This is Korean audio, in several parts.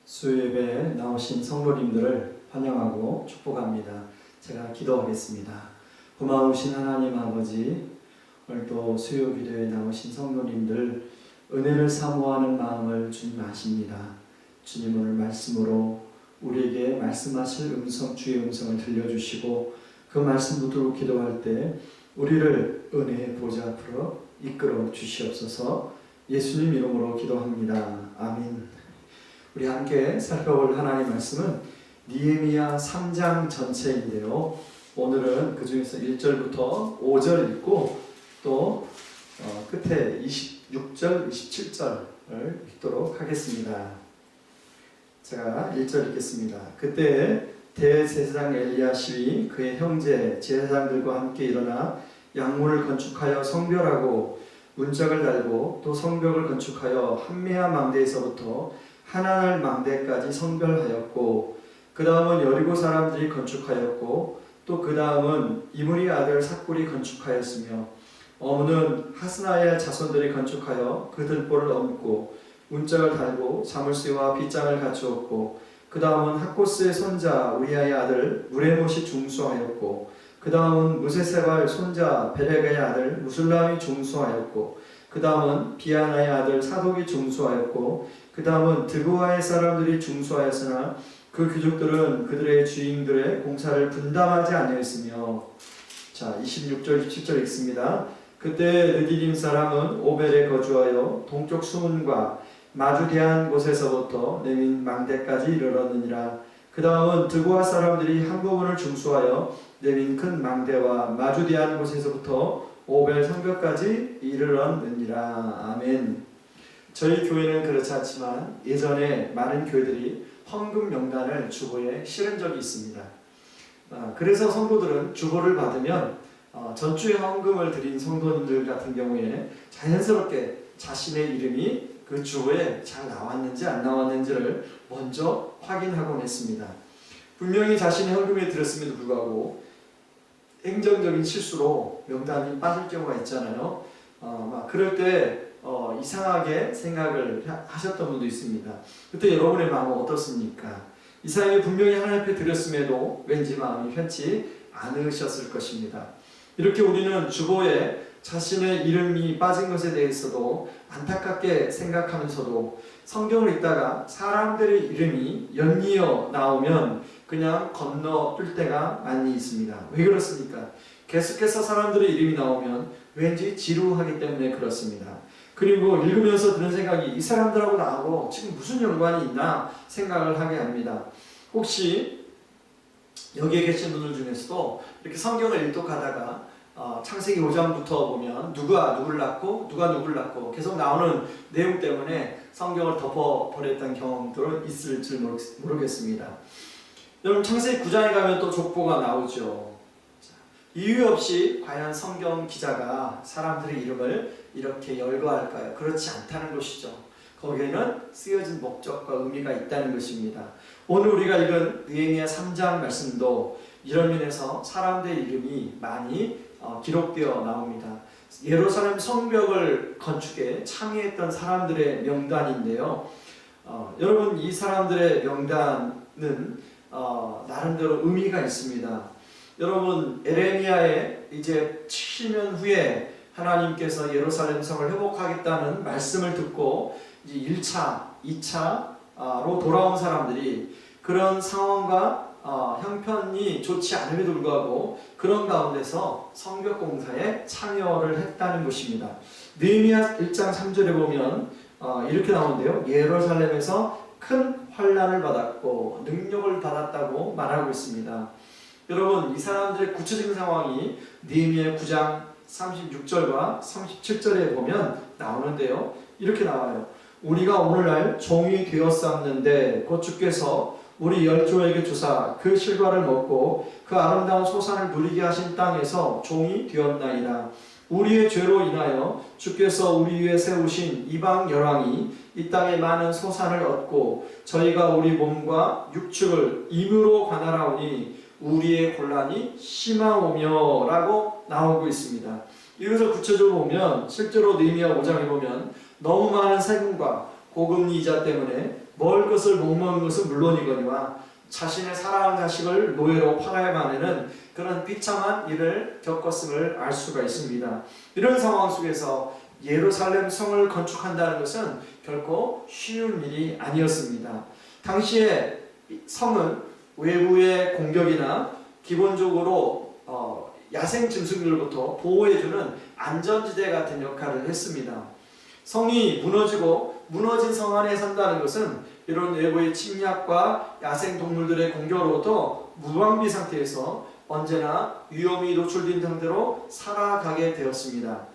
수요예배에 나오신 성도님들을 환영하고 축복합니다. 제가 기도하겠습니다. 고마우신 하나님 아버지, 오늘도 수요 기도에 나오신 성도님들 은혜를 사모하는 마음을 주님 아십니다. 주님 오늘 말씀으로 우리에게 말씀하실 주의 음성을 들려주시고 그 말씀 붙들고 기도할 때 우리를 은혜의 보좌 앞으로 이끌어 주시옵소서. 예수님 이름으로 기도합니다. 아멘. 우리 함께 살펴볼 하나님의 말씀은 느헤미야 3장 전체인데요. 오늘은 그 중에서 1절부터 5절 읽고 또 끝에 26절, 27절을 읽도록 하겠습니다. 제가 1절 읽겠습니다. 그때 대제사장 엘리야십이 그의 형제 제사장들과 함께 일어나 양문을 건축하여 성별하고 문짝을 달고 또 성벽을 건축하여 한메아 망대에서부터 하나날 망대까지 성별하였고 그 다음은 여리고 사람들이 건축하였고 또 그 다음은 이므리 아들 삭굴이 건축하였으며 어문은 하스나의 자손들이 건축하여 그 들보를 얹고 문짝을 달고 자물쇠와 빗장을 갖추었고 그 다음은 학고스의 손자 우리아의 아들 무레못이 중수하였고 그 다음은 무세세발 손자 베레가의 아들 무술람이 중수하였고 그 다음은 비아나의 아들 사독이 중수하였고 그 다음은 드고아의 사람들이 중수하였으나 그 귀족들은 그들의 주인들의 공사를 분담하지 아니하였으며. 자, 26절 27절 읽습니다. 그때 느디림 사람은 오벨에 거주하여 동쪽 수문과 마주대한 곳에서부터 내민 망대까지 이르렀느니라. 그 다음은 드고아 사람들이 한 부분을 중수하여 내민 큰 망대와 마주대한 곳에서부터 오벨 성벽까지 이르렀느니라. 아멘. 저희 교회는 그렇지 않지만 예전에 많은 교회들이 헌금 명단을 주보에 실은 적이 있습니다. 그래서 성도들은 주보를 받으면 전주에 헌금을 드린 성도님들 같은 경우에 자연스럽게 자신의 이름이 그 주보에 잘 나왔는지 안 나왔는지를 먼저 확인하곤 했습니다. 분명히 자신이 헌금에 들었음에도 불구하고 행정적인 실수로 명단이 빠질 경우가 있잖아요. 그럴 때 이상하게 생각을 하셨던 분도 있습니다. 그때 여러분의 마음은 어떻습니까? 이상하게 분명히 하나님 앞에 드렸음에도 왠지 마음이 편치 않으셨을 것입니다. 이렇게 우리는 주보에 자신의 이름이 빠진 것에 대해서도 안타깝게 생각하면서도 성경을 읽다가 사람들의 이름이 연이어 나오면 그냥 건너뛸 때가 많이 있습니다. 왜 그렇습니까? 계속해서 사람들의 이름이 나오면 왠지 지루하기 때문에 그렇습니다. 그리고 읽으면서 드는 생각이 이 사람들하고 나하고 지금 무슨 연관이 있나 생각을 하게 합니다. 혹시 여기에 계신 분들 중에서도 이렇게 성경을 읽독하다가 창세기 5장부터 보면 누가 누구를 낳고 누가 누구를 낳고 계속 나오는 내용 때문에 성경을 덮어버렸던 경험들은 있을지 모르겠습니다. 여러분 창세기 9장에 가면 또 족보가 나오죠. 이유 없이 과연 성경 기자가 사람들의 이름을 이렇게 열거할까요? 그렇지 않다는 것이죠. 거기에는 쓰여진 목적과 의미가 있다는 것입니다. 오늘 우리가 읽은 느헤미야 3장 말씀도 이런 면에서 사람들의 이름이 많이 기록되어 나옵니다. 예루살렘 성벽을 건축에 참여했던 사람들의 명단인데요. 여러분 이 사람들의 명단은 나름대로 의미가 있습니다. 여러분 에레미야의 이제 7년 후에 하나님께서 예루살렘 성을 회복하겠다는 말씀을 듣고 이제 1차, 2차로 돌아온 사람들이 그런 상황과 형편이 좋지 않음에도 불구하고 그런 가운데서 성벽 공사에 참여를 했다는 것입니다. 느헤미야 1장 3절에 보면 이렇게 나오는데요. 예루살렘에서 큰 환난을 받았고 능력을 받았다고 말하고 있습니다. 여러분 이 사람들의 구체적인 상황이 느헤미야 9장 36절과 37절에 보면 나오는데요. 이렇게 나와요. 우리가 오늘날 종이 되었었는데 곧 주께서 우리 열조에게 주사 그 실과를 먹고 그 아름다운 소산을 누리게 하신 땅에서 종이 되었나이다. 우리의 죄로 인하여 주께서 우리 위에 세우신 이방 열왕이 이 땅에 많은 소산을 얻고 저희가 우리 몸과 육축을 임으로 관할하오니 우리의 곤란이 심하오며 라고 나오고 있습니다. 이것을 구체적으로 보면 실제로 느헤미야 5장에 보면 너무 많은 세금과 고금리 이자 때문에 먹을 것을 못 먹는 것은 물론이거니와 자신의 사랑하는 자식을 노예로 팔아야만 하는 그런 비참한 일을 겪었음을 알 수가 있습니다. 이런 상황 속에서 예루살렘 성을 건축한다는 것은 결코 쉬운 일이 아니었습니다. 당시에 성은 외부의 공격이나 기본적으로 야생 짐승들로부터 보호해주는 안전지대 같은 역할을 했습니다. 성이 무너지고 무너진 성 안에 산다는 것은 이런 외부의 침략과 야생 동물들의 공격으로부터 무방비 상태에서 언제나 위험이 노출된 상태로 살아가게 되었습니다.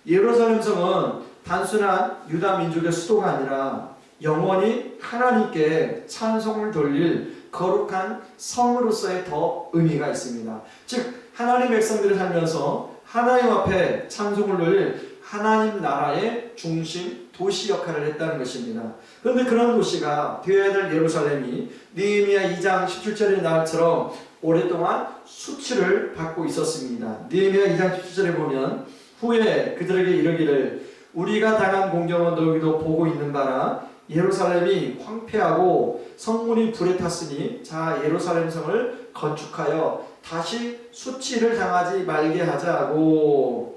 예루살렘 성은 단순한 유다 민족의 수도가 아니라 영원히 하나님께 찬송을 돌릴 거룩한 성으로서의 더 의미가 있습니다. 즉 하나님 백성들이 살면서 하나님 앞에 찬송을 돌릴 하나님 나라의 중심 도시 역할을 했다는 것입니다. 그런데 그런 도시가 되어야 될 예루살렘이 느헤미야 2장 17절의 날처럼 오랫동안 수치를 받고 있었습니다. 느헤미야 2장 17절에 보면 후에 그들에게 이르기를 우리가 당한 공경은 너희도 보고 있는 바라 예루살렘이 황폐하고 성문이 불에 탔으니 자 예루살렘 성을 건축하여 다시 수치를 당하지 말게 하자고.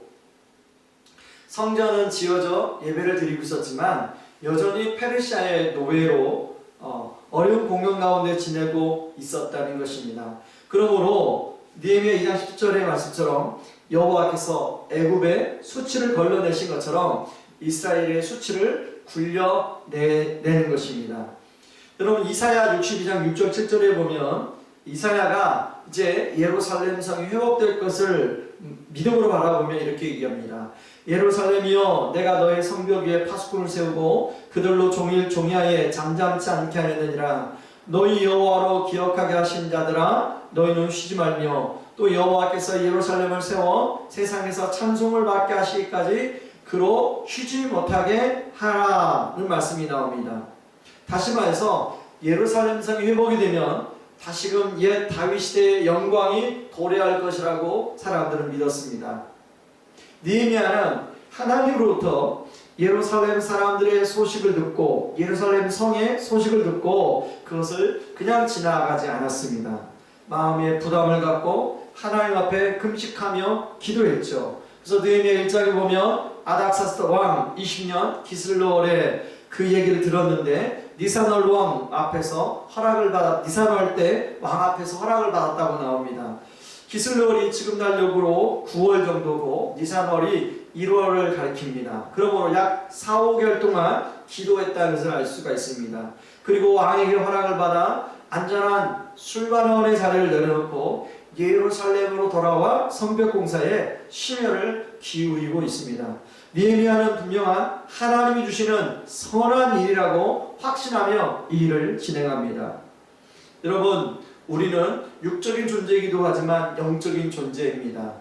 성전은 지어져 예배를 드리고 있었지만 여전히 페르시아의 노예로 어려운 공경 가운데 지내고 있었다는 것입니다. 그러므로 느헤미야 2장 10절의 말씀처럼 여호와께서 애굽의 수치를 걸러내신 것처럼 이스라엘의 수치를 굴려내는 것입니다. 여러분 이사야 62장 6절 7절에 보면 이사야가 이제 예루살렘 성이 회복될 것을 믿음으로 바라보며 이렇게 얘기합니다. 예루살렘이여 내가 너의 성벽 위에 파수꾼을 세우고 그들로 종일 종야에 잠잠치 않게 하였느니라. 너희 여호와로 기억하게 하신 자들아 너희는 쉬지 말며 또 여호와께서 예루살렘을 세워 세상에서 찬송을 받게 하시기까지 그로 쉬지 못하게 하라는 말씀이 나옵니다. 다시 말해서 예루살렘 성이 회복이 되면 다시금 옛 다윗 시대의 영광이 도래할 것이라고 사람들은 믿었습니다. 느헤미야는 하나님으로부터 예루살렘 사람들의 소식을 듣고 예루살렘 성의 소식을 듣고 그것을 그냥 지나가지 않았습니다. 마음에 부담을 갖고 하나님 앞에 금식하며 기도했죠. 그래서 느헤미야 1장에 보면 아닥사스다 왕 20년 기슬로월에 그 얘기를 들었는데 니산월 왕 앞에서 허락을 받았 니산월 때 왕 앞에서 허락을 받았다고 나옵니다. 기슬로월이 지금 달력으로 9월 정도고 니산월이 1월을 가리킵니다. 그러므로 약 4, 5개월 동안 기도했다는 것을 알 수가 있습니다. 그리고 왕에게 허락을 받아 안전한 술관원의 자리를 내려놓고 예루살렘으로 돌아와 성벽 공사에 심혈을 기울이고 있습니다. 느헤미야는 분명한 하나님이 주시는 선한 일이라고 확신하며 이 일을 진행합니다. 여러분, 우리는 육적인 존재이기도 하지만 영적인 존재입니다.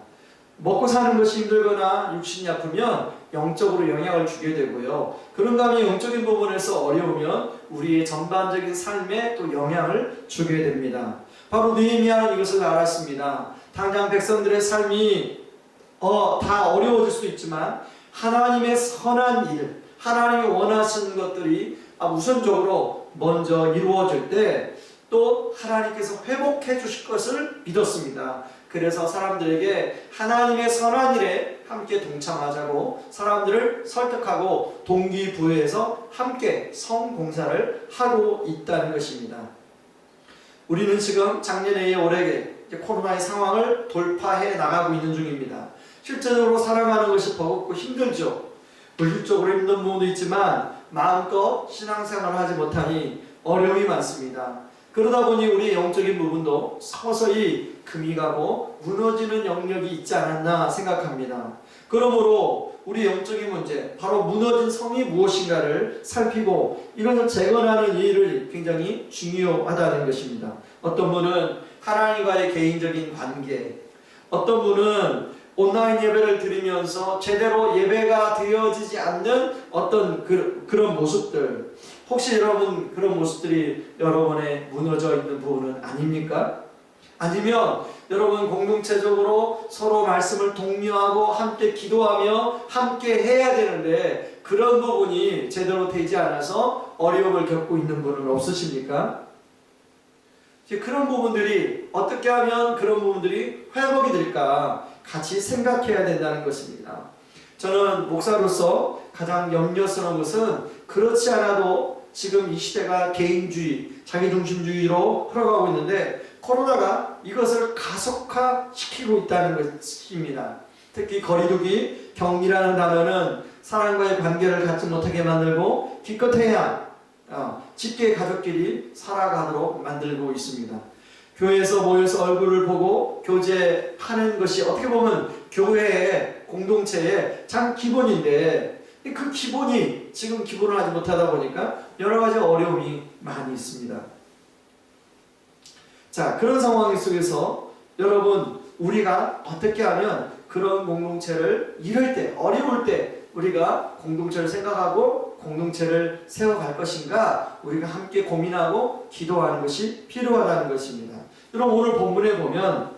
먹고 사는 것이 힘들거나 육신이 아프면 영적으로 영향을 주게 되고요. 그런 다음에 영적인 부분에서 어려우면 우리의 전반적인 삶에 또 영향을 주게 됩니다. 바로 느헤미야는 이것을 알았습니다. 당장 백성들의 삶이 다 어려워질 수 있지만 하나님의 선한 일, 하나님이 원하시는 것들이 우선적으로 먼저 이루어질 때 또 하나님께서 회복해 주실 것을 믿었습니다. 그래서 사람들에게 하나님의 선한 일에 함께 동참하자고 사람들을 설득하고 동기부여해서 함께 성공사를 하고 있다는 것입니다. 우리는 지금 작년에 올해 코로나의 상황을 돌파해 나가고 있는 중입니다. 실제적으로 살아가는 것이 버겁고 힘들죠. 물질적으로 힘든 부분도 있지만 마음껏 신앙생활을 하지 못하니 어려움이 많습니다. 그러다 보니 우리의 영적인 부분도 서서히 금이 가고 무너지는 영역이 있지 않았나 생각합니다. 그러므로 우리 영적인 문제, 바로 무너진 성이 무엇인가를 살피고 이것을 재건하는 일을 굉장히 중요하다는 것입니다. 어떤 분은 하나님과의 개인적인 관계, 어떤 분은 온라인 예배를 드리면서 제대로 예배가 되어지지 않는 어떤 그런 모습들, 혹시 여러분 그런 모습들이 여러분의 무너져 있는 부분은 아닙니까? 아니면 여러분 공동체적으로 서로 말씀을 독려하고 함께 기도하며 함께 해야 되는데 그런 부분이 제대로 되지 않아서 어려움을 겪고 있는 분은 없으십니까? 그런 부분들이 어떻게 하면 그런 부분들이 회복이 될까 같이 생각해야 된다는 것입니다. 저는 목사로서 가장 염려스러운 것은 그렇지 않아도 지금 이 시대가 개인주의, 자기중심주의로 흘러가고 있는데 코로나가 이것을 가속화시키고 있다는 것입니다. 특히 거리두기, 격리라는 단어는 사람과의 관계를 갖지 못하게 만들고 기껏해야 집계 가족끼리 살아가도록 만들고 있습니다. 교회에서 모여서 얼굴을 보고 교제하는 것이 어떻게 보면 교회의 공동체의 참 기본인데 그 기본이 지금 기본을 하지 못하다 보니까 여러 가지 어려움이 많이 있습니다. 자, 그런 상황 속에서 여러분 우리가 어떻게 하면 그런 공동체를 이럴 때, 어려울 때 우리가 공동체를 생각하고 공동체를 세워갈 것인가 우리가 함께 고민하고 기도하는 것이 필요하다는 것입니다. 여러분 오늘 본문에 보면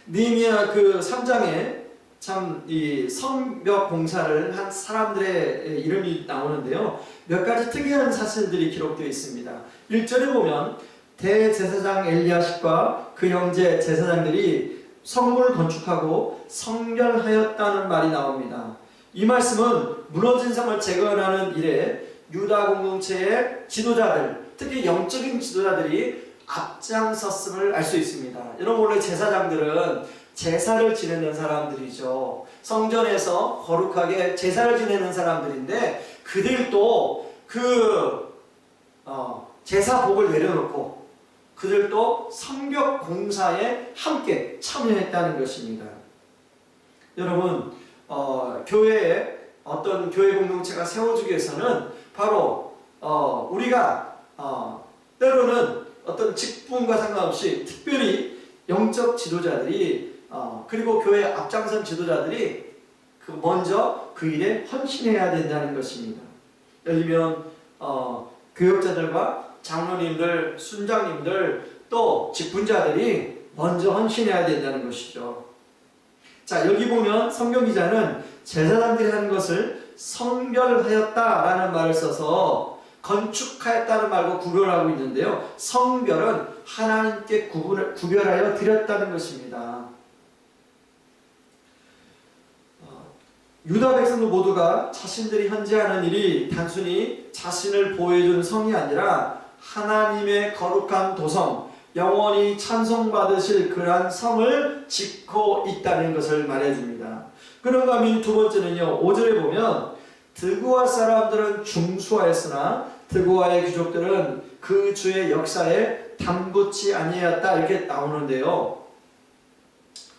느헤미야 그 3장에 참 이 성벽 공사를 한 사람들의 이름이 나오는데요. 몇 가지 특이한 사실들이 기록되어 있습니다. 1절에 보면 대제사장 엘리야십과 그 형제 제사장들이 성문을 건축하고 성결하였다는 말이 나옵니다. 이 말씀은 무너진 성을 재건하는 일에 유다 공동체의 지도자들, 특히 영적인 지도자들이 앞장섰음을 알 수 있습니다. 여러분 원래 제사장들은 제사를 지내는 사람들이죠. 성전에서 거룩하게 제사를 지내는 사람들인데 그들도 그 제사복을 내려놓고 그들도 성벽 공사에 함께 참여했다는 것입니다. 여러분 교회에 어떤 교회 공동체가 세워지기 위해서는 바로 우리가 때로는 어떤 직분과 상관없이 특별히 영적 지도자들이 그리고 교회 앞장선 지도자들이 먼저 그 일에 헌신해야 된다는 것입니다. 예를 들면 교역자들과 장로님들, 순장님들 또 직분자들이 먼저 헌신해야 된다는 것이죠. 자, 여기 보면 성경 기자는 제사장들이 하는 것을 성별하였다라는 말을 써서 건축하였다는 말과 구별하고 있는데요. 성별은 하나님께 구별하여 드렸다는 것입니다. 유다 백성들 모두가 자신들이 현재하는 일이 단순히 자신을 보호해주는 성이 아니라 하나님의 거룩한 도성, 영원히 찬송받으실 그러한 성을 짓고 있다는 것을 말해줍니다. 그런가 하면 두 번째는요. 5절에 보면 드고아 사람들은 중수하였으나 드고아의 귀족들은 그 주의 역사에 담붙지 아니하였다 이렇게 나오는데요.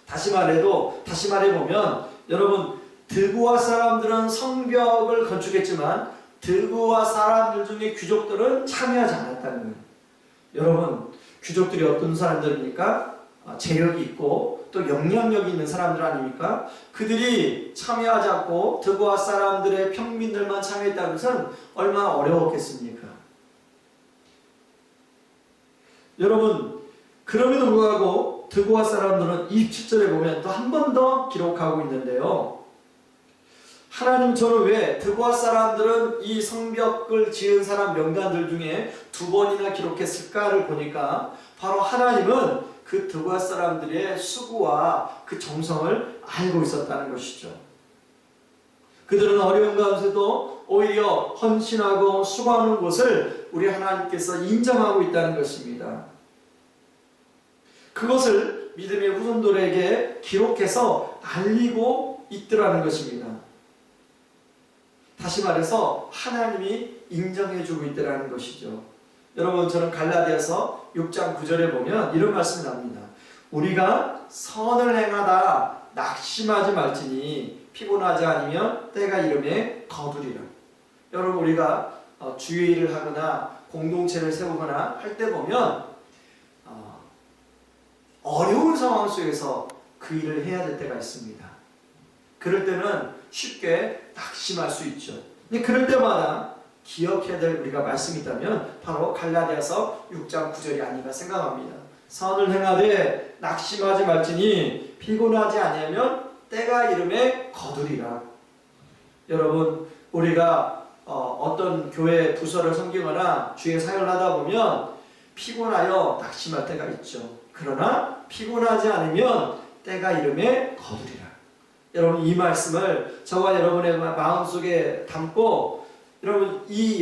다시 말해보면 여러분 드고아 사람들은 성벽을 건축했지만 드고아 사람들 중에 귀족들은 참여하지 않았다는 거예요. 여러분 귀족들이 어떤 사람들입니까? 재력이 있고 또 영향력이 있는 사람들 아닙니까? 그들이 참여하지 않고 드고아 사람들의 평민들만 참여했다는 것은 얼마나 어려웠겠습니까? 여러분 그럼에도 불구하고 드고아 사람들은 27절에 보면 또 한 번 더 기록하고 있는데요. 하나님 저는 왜 드고아 사람들은 이 성벽을 지은 사람 명단들 중에 2번이나 기록했을까를 보니까 바로 하나님은 그 드고아 사람들의 수고와 그 정성을 알고 있었다는 것이죠. 그들은 어려운 가운데도 오히려 헌신하고 수고하는 것을 우리 하나님께서 인정하고 있다는 것입니다. 그것을 믿음의 후손들에게 기록해서 알리고 있더라는 것입니다. 다시 말해서 하나님이 인정해주고 있다는 것이죠. 여러분 저는 갈라디아서 6장 9절에 보면 이런 말씀이 나옵니다. 우리가 선을 행하다 낙심하지 말지니 피곤하지 않으면 때가 이름에 거두리라. 여러분 우리가 주의 일을 하거나 공동체를 세우거나 할 때 보면 어려운 상황 속에서 그 일을 해야 될 때가 있습니다. 그럴 때는 쉽게 낙심할 수 있죠. 근데 그럴 때마다 기억해야 될 우리가 말씀이 있다면 바로 갈라디아서 6장 9절이 아닌가 생각합니다. 선을 행하되 낙심하지 말지니 피곤하지 아니하면 때가 이름에 거두리라. 여러분, 우리가 어떤 교회 부서를 섬기거나 주의 사역을 하다 보면 피곤하여 낙심할 때가 있죠. 그러나 피곤하지 않으면 때가 이름에 거두리라. 여러분, 이 말씀을 저와 여러분의 마음속에 담고 여러분 이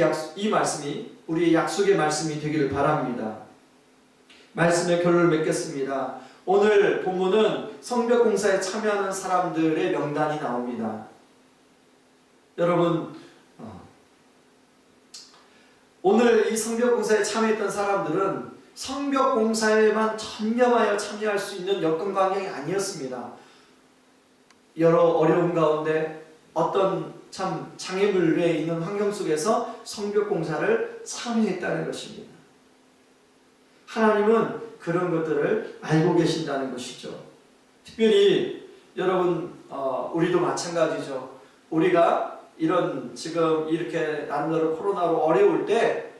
말씀이 우리의 약속의 말씀이 되기를 바랍니다. 말씀의 결론을 맺겠습니다. 오늘 본문은 성벽공사에 참여하는 사람들의 명단이 나옵니다. 여러분, 오늘 이 성벽공사에 참여했던 사람들은 성벽공사에만 전념하여 참여할 수 있는 여건과 환경이 아니었습니다. 여러 어려움 가운데 어떤 참 장애물에 있는 환경 속에서 성벽공사를 참여했다는 것입니다. 하나님은 그런 것들을 알고 계신다는 것이죠. 특별히 여러분, 우리도 마찬가지죠. 우리가 이런 지금 이렇게 나름대로 코로나로 어려울 때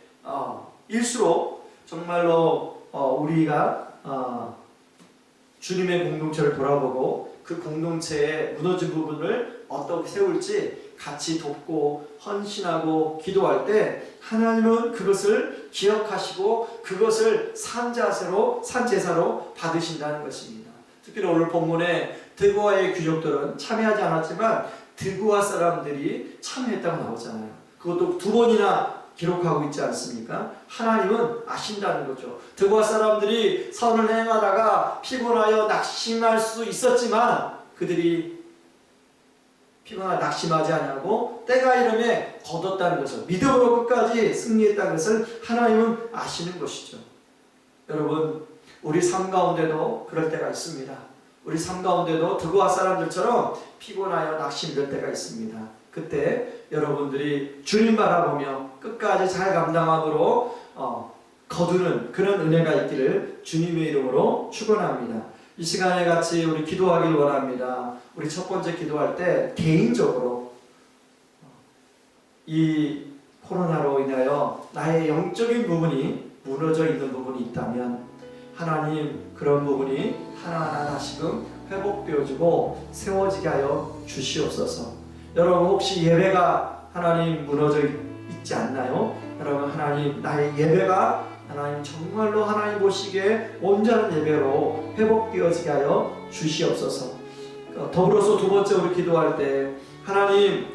일수록 정말로 우리가 주님의 공동체를 돌아보고 그 공동체의 무너진 부분을 어떻게 세울지 같이 돕고 헌신하고 기도할 때 하나님은 그것을 기억하시고 그것을 산제사로 받으신다는 것입니다. 특별히 오늘 본문에 드고아의 귀족들은 참여하지 않았지만 드고아 사람들이 참여했다고 나오잖아요. 그것도 2번이나 기록하고 있지 않습니까? 하나님은 아신다는 거죠. 드고아 사람들이 선을 행하다가 피곤하여 낙심할 수 있었지만 그들이 피곤하여 낙심하지 아니하고 때가 이름에 거뒀다는 것을 믿음으로 끝까지 승리했다는 것을 하나님은 아시는 것이죠. 여러분, 우리 삶 가운데도 그럴 때가 있습니다. 우리 삶 가운데도 드고아 사람들처럼 피곤하여 낙심될 때가 있습니다. 그때 여러분들이 주님 바라보며 끝까지 잘 감당함으로 거두는 그런 은혜가 있기를 주님의 이름으로 축원합니다. 이 시간에 같이 우리 기도하길 원합니다. 우리 첫 번째 기도할 때 개인적으로 이 코로나로 인하여 나의 영적인 부분이 무너져 있는 부분이 있다면 하나님 그런 부분이 하나하나 다시금 회복되어지고 세워지게 하여 주시옵소서. 여러분, 혹시 예배가 하나님 무너져 있지 않나요? 여러분, 하나님 나의 예배가 하나님 정말로 하나님 보시기에 온전한 예배로 회복되어지게 하여 주시옵소서. 더불어서 두 번째 우리 기도할 때 하나님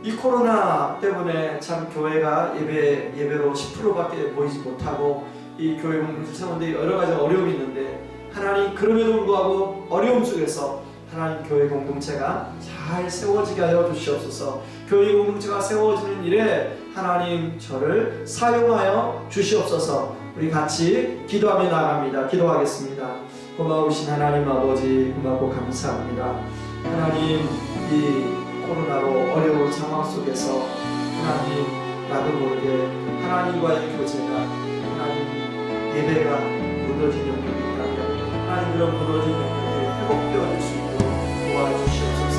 이 코로나 때문에 참 교회가 예배로 10%밖에 모이지 못하고 이 교회 공동체 세우는데 여러 가지 어려움이 있는데 하나님 그럼에도 불구하고 어려움 속에서 하나님 교회 공동체가 잘 세워지게 하여 주시옵소서. 교회 공동체가 세워지는 일에 하나님 저를 사용하여 주시옵소서. 우리 같이 기도하며 나갑니다. 기도하겠습니다. 고마우신 하나님 아버지 고맙고 감사합니다. 하나님 이 코로나로 어려운 상황 속에서 하나님 나도 모르게 하나님과의 교제가 하나님 예배가 무너진 영역이 있다면 하나님 그런 무너진 영역이 회복되어질 수 있도록 도와주시옵소서.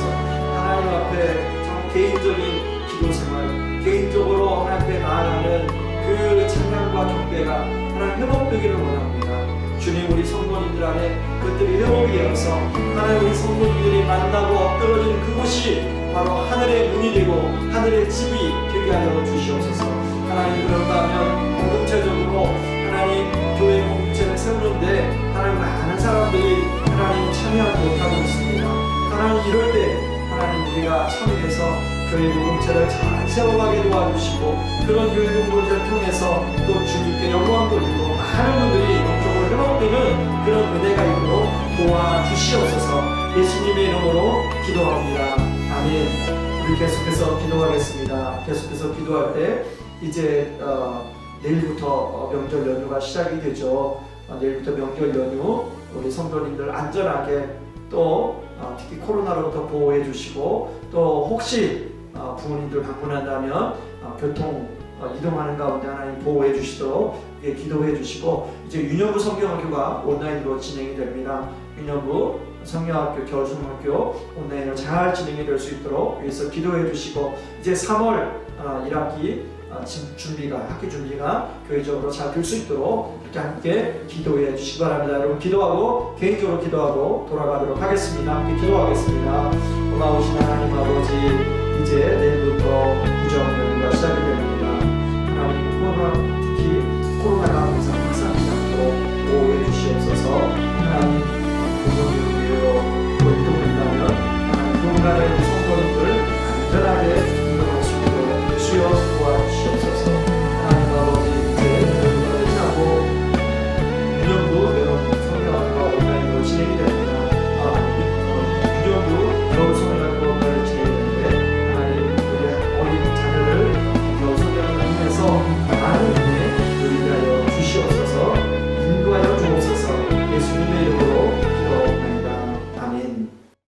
하나님 앞에 정 개인적인 기도생활 개인적으로 하나님 앞에 나아가는 그 찬양과 경배가 하나님 회복되기를 원합니다. 주님 우리 성도님들 안에 그것들이 회복이 되어서 하나님 우리 성도님들이 만나고 엎드러지는 그곳이 바로 하늘의 문이 되고 하늘의 집이 되게 하여 주시옵소서. 하나님 그런가 하면 공동체적으로 하나님 교회 공동체를 세우는데 하나님 많은 사람들이 하나님 참여하지 못하고 있습니다. 하나님 이럴 때 하나님 우리가 참여해서 교회 공동체를 잘 세워가게 도와주시고 그런 교회 공동체를 통해서 또 주님께 영광 돌리고 많은 분들이 영적으로 회복되는 그런 은혜가 있도록 도와주시옵소서. 예수님의 이름으로 기도합니다. 아멘. 우리 계속해서 기도하겠습니다. 계속해서 기도할 때 이제 내일부터 명절 연휴가 시작이 되죠. 내일부터 명절 연휴 우리 성도님들 안전하게 또 특히 코로나로부터 보호해 주시고 또 혹시 부모님들 방문한다면 교통 이동하는 가운데 하나님 보호해 주시도록 기도해 주시고 이제 유년부 성경학교가 온라인으로 진행이 됩니다. 유년부 성경학교 겨울중학교 온라인으로 잘 진행이 될 수 있도록 위해서 기도해 주시고 이제 3월 1학기 학기 준비가 교회적으로 잘 될 수 있도록 이렇게 함께 기도해 주시기 바랍니다. 여러분 기도하고 개인적으로 기도하고 돌아가도록 하겠습니다. 함께 기도하겠습니다. 고마우신 하나님 아버지, 이제 내일부터 구정연휴가 시작이 됩니다. 하나님 특히 코로나가 항상 확산하지 않도록 보호해 주시옵소서. 하나님 부모님을 위하여 또 이동을 한다면 하나님 그동안의 성도님들 안전하게